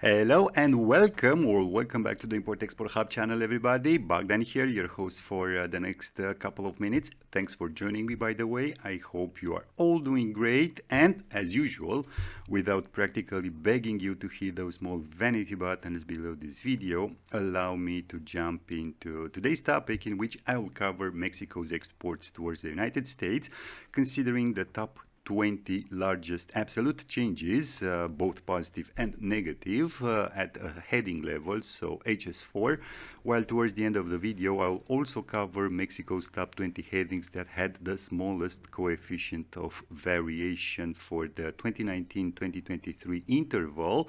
Hello and welcome back to the Import-Export Hub channel, everybody. Bogdan here, your host for the next couple of minutes. Thanks for joining me, by the way. I hope you are all doing great. And as usual, without practically begging you to hit those small vanity buttons below this video, allow me to jump into today's topic, in which I will cover Mexico's exports towards the United States, considering the top 20 largest absolute changes, both positive and negative, at a heading level, so HS4, while towards the end of the video I'll also cover Mexico's top 20 headings that had the smallest coefficient of variation for the 2019-2023 interval.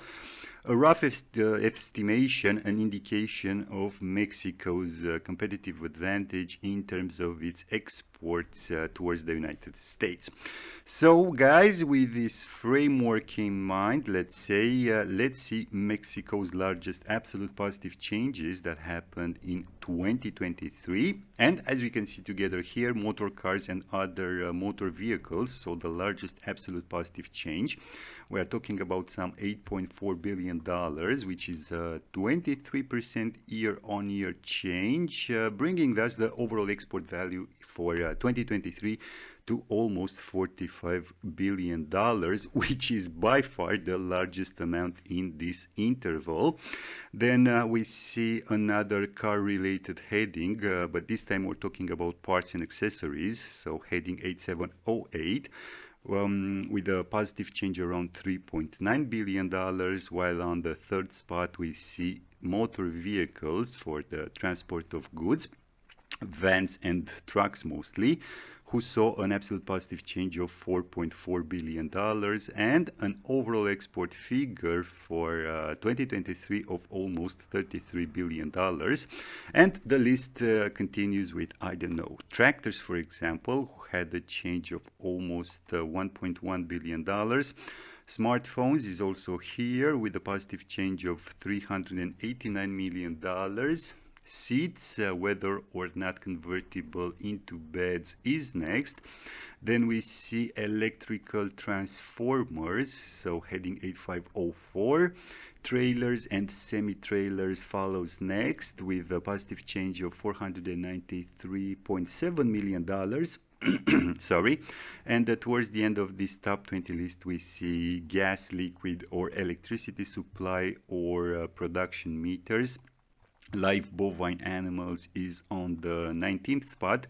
A rough estimation, an indication of Mexico's competitive advantage in terms of its exports towards the United States. So, guys, with this framework in mind, let's see Mexico's largest absolute positive changes that happened in 2023. And as we can see together here, motor cars and other motor vehicles, so the largest absolute positive change. We are talking about some $8.4 billion, which is a 23% year-on-year change, bringing thus the overall export value for 2023 to almost $45 billion, which is by far the largest amount in this interval. Then we see another car-related heading, but this time we're talking about parts and accessories, so heading 8708. With a positive change around $3.9 billion, while on the third spot we see motor vehicles for the transport of goods, vans and trucks mostly, who saw an absolute positive change of $4.4 billion and an overall export figure for 2023 of almost $33 billion. And the list continues with, I don't know, tractors, for example, who had a change of almost $1.1 billion. Smartphones is also here with a positive change of $389 million. Seats, whether or not convertible into beds, is next. Then we see electrical transformers, so heading 8504. Trailers and semi-trailers follows next with a positive change of $493.7 million. Sorry. And towards the end of this top 20 list, we see gas, liquid, or electricity supply or production meters. Live bovine animals is on the 19th spot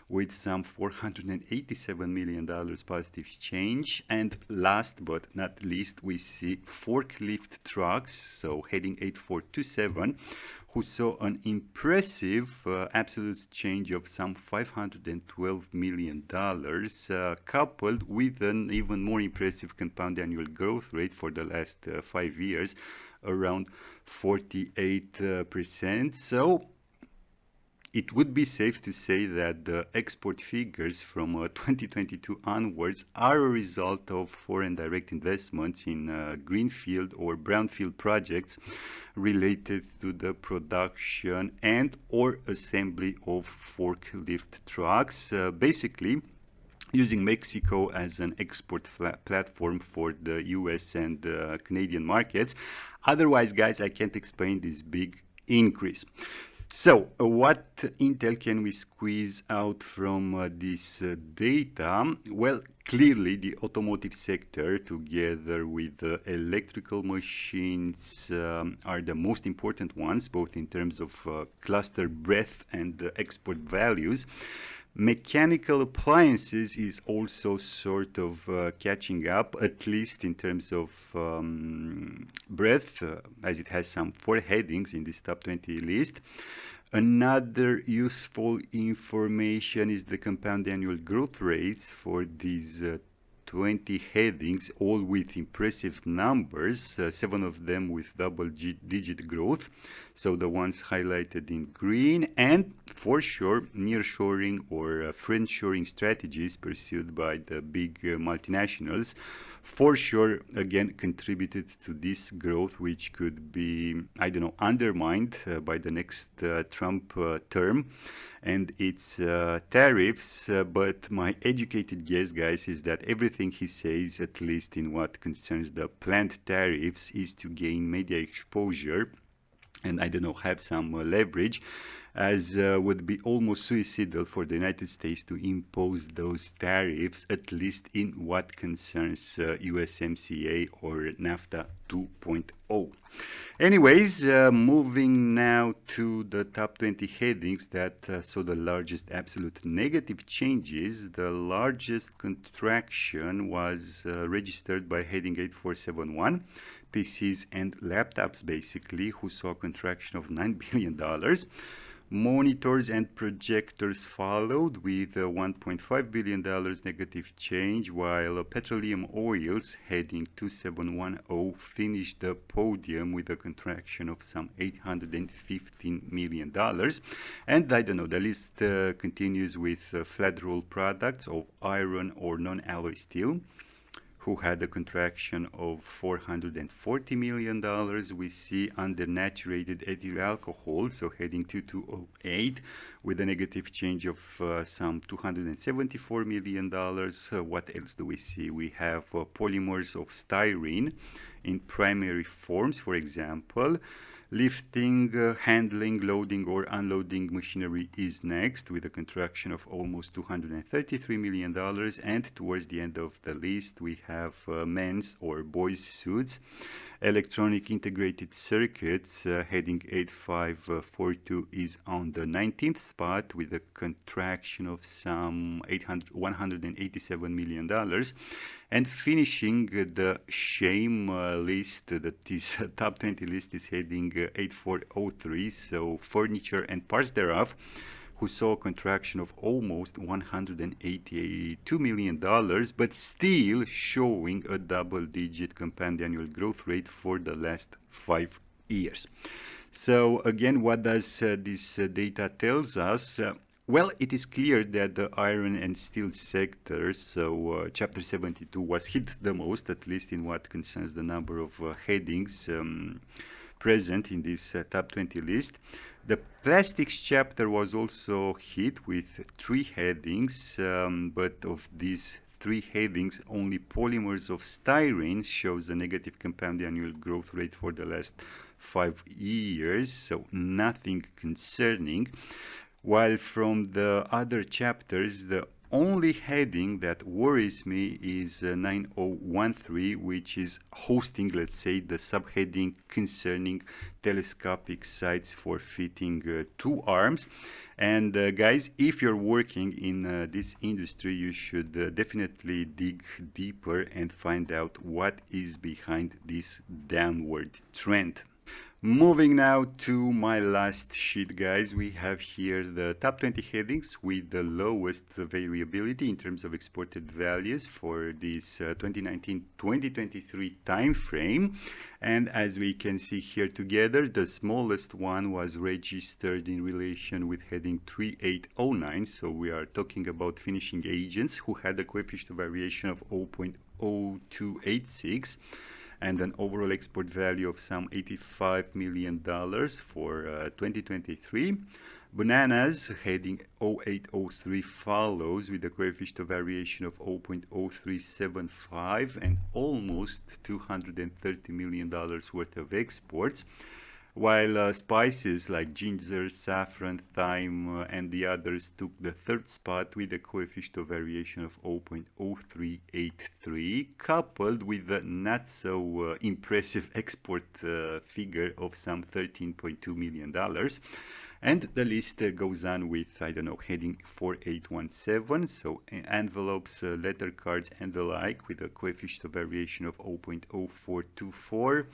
with some $487 million positive change. And last but not least, we see forklift trucks, so heading 8427, who saw an impressive absolute change of some $512 million, coupled with an even more impressive compound annual growth rate for the last 5 years, around 48%. So it would be safe to say that the export figures from 2022 onwards are a result of foreign direct investments in greenfield or brownfield projects related to the production and or assembly of forklift trucks, basically using Mexico as an export platform for the US and Canadian markets. Otherwise, guys, I can't explain this big increase. So, what intel can we squeeze out from this data? Well, clearly the automotive sector, together with the electrical machines, are the most important ones, both in terms of cluster breadth and export values. Mechanical appliances is also sort of catching up, at least in terms of breadth, as it has some 4 headings in this top 20 list. Another useful information is the compound annual growth rates for these 20 headings, all with impressive numbers, 7 of them with double-digit growth, so the ones highlighted in green, and for sure nearshoring or friendshoring strategies pursued by the big multinationals for sure, again, contributed to this growth, which could be, I don't know, undermined by the next Trump term and its tariffs. But my educated guess, guys, is that everything he says, at least in what concerns the planned tariffs, is to gain media exposure and, I don't know, have some leverage, as would be almost suicidal for the United States to impose those tariffs, at least in what concerns USMCA or NAFTA 2.0. Anyways, moving now to the top 20 headings that saw the largest absolute negative changes. The largest contraction was registered by heading 8471, PCs and laptops, basically, who saw a contraction of $9 billion. Monitors and projectors followed with a $1.5 billion negative change, while petroleum oils, heading 2710, finished the podium with a contraction of some $815 million. And I don't know, the list continues with flat roll products of iron or non-alloy steel, who had a contraction of $440 million. We see undernaturated ethyl alcohol, so heading 2208, with a negative change of some $274 million. What else do we see? We have polymers of styrene in primary forms, for example. Lifting, handling, loading or unloading machinery is next, with a contraction of almost $233 million. And towards the end of the list, we have men's or boys' suits. Electronic integrated circuits, heading 8542, is on the 19th spot with a contraction of some $187 million. And finishing the shame list, that is top 20 list, is heading 8403, so furniture and parts thereof, who saw a contraction of almost $182 million, but still showing a double-digit compound annual growth rate for the last 5 years. So again, what does this data tells us? Well, it is clear that the iron and steel sectors, so Chapter 72, was hit the most, at least in what concerns the number of headings present in this top 20 list. The plastics chapter was also hit with 3 headings, but of these 3 headings, only polymers of styrene shows a negative compound annual growth rate for the last 5 years, so nothing concerning. While from the other chapters, the only heading that worries me is 9013, which is hosting, let's say, the subheading concerning telescopic sights for fitting 2 arms. And guys, if you're working in this industry, you should definitely dig deeper and find out what is behind this downward trend. Moving now to my last sheet, guys, we have here the top 20 headings with the lowest variability in terms of exported values for this 2019-2023 time frame. And as we can see here together, the smallest one was registered in relation with heading 3809. So we are talking about finishing agents who had a coefficient of variation of 0.0286. and an overall export value of some $85 million for 2023. Bananas, heading 0803, follows with a coefficient of variation of 0.0375 and almost $230 million worth of exports. While spices like ginger, saffron, thyme, and the others took the 3rd spot with a coefficient of variation of 0.0383, coupled with the not so impressive export figure of some $13.2 million. And the list goes on with, I don't know, heading 4817, so envelopes, letter cards, and the like, with a coefficient of variation of 0.0424.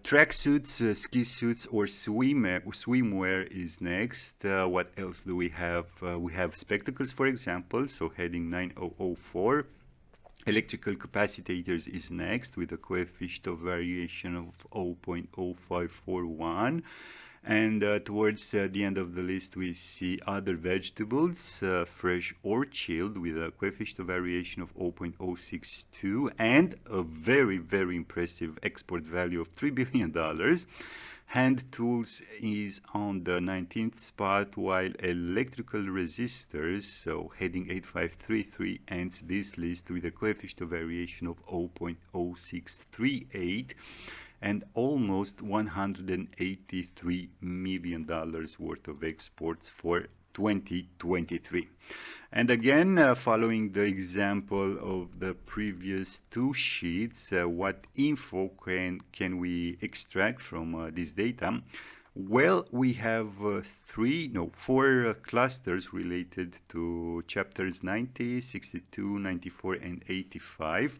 Tracksuits, ski suits, or swimwear is next. What else do we have? We have spectacles, for example, so heading 9004. Electrical capacitors is next with a coefficient of variation of 0.0541. And towards the end of the list, we see other vegetables, fresh or chilled, with a coefficient of variation of 0.062 and a very, very impressive export value of $3 billion. Hand tools is on the 19th spot, while electrical resistors, so heading 8533, ends this list with a coefficient of variation of 0.0638 and almost $183 million worth of exports for 2023. And again, following the example of the previous two sheets, what info can we extract from this data? Well, we have four clusters related to chapters 90, 62, 94, and 85.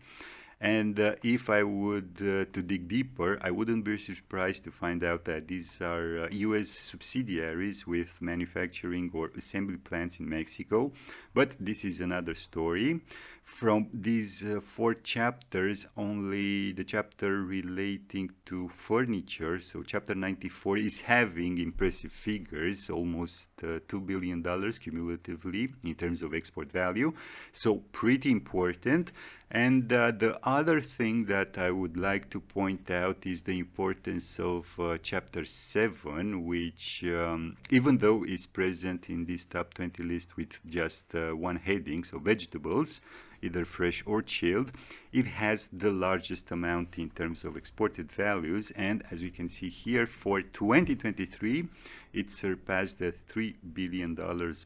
And if I would to dig deeper, I wouldn't be surprised to find out that these are US subsidiaries with manufacturing or assembly plants in Mexico. But this is another story. From these four chapters, only the chapter relating to furniture, so chapter 94, is having impressive figures, almost $2 billion cumulatively in terms of export value. So pretty important. And the other thing that I would like to point out is the importance of chapter 7, which even though is present in this top 20 list with just one heading, so vegetables, either fresh or chilled, it has the largest amount in terms of exported values. And as we can see here, for 2023, it surpassed the $3 billion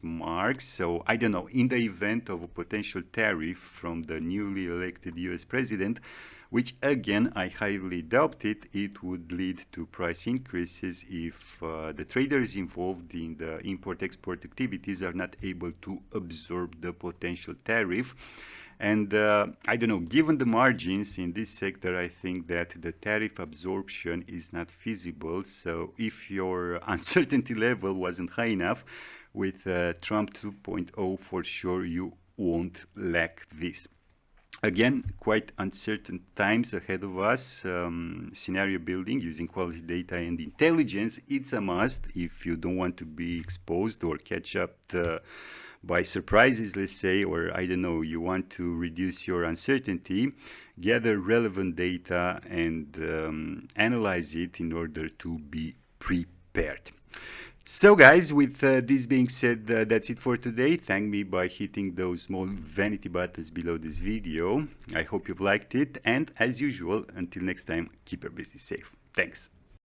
mark. So I don't know, in the event of a potential tariff from the newly elected US president, which again I highly doubt it would lead to price increases if the traders involved in the import-export activities are not able to absorb the potential tariff. And I don't know, given the margins in this sector, I think that the tariff absorption is not feasible. So if your uncertainty level wasn't high enough, with Trump 2.0, for sure you won't lack this. Again, quite uncertain times ahead of us. Scenario building using quality data and intelligence, it's a must if you don't want to be exposed or catch up by surprises, let's say, or I don't know, you want to reduce your uncertainty. Gather relevant data and analyze it in order to be prepared. So guys, with this being said, that's it for today. Thank me by hitting those small vanity buttons below this video. I hope you've liked it, and as usual, until next time, keep your business safe. Thanks.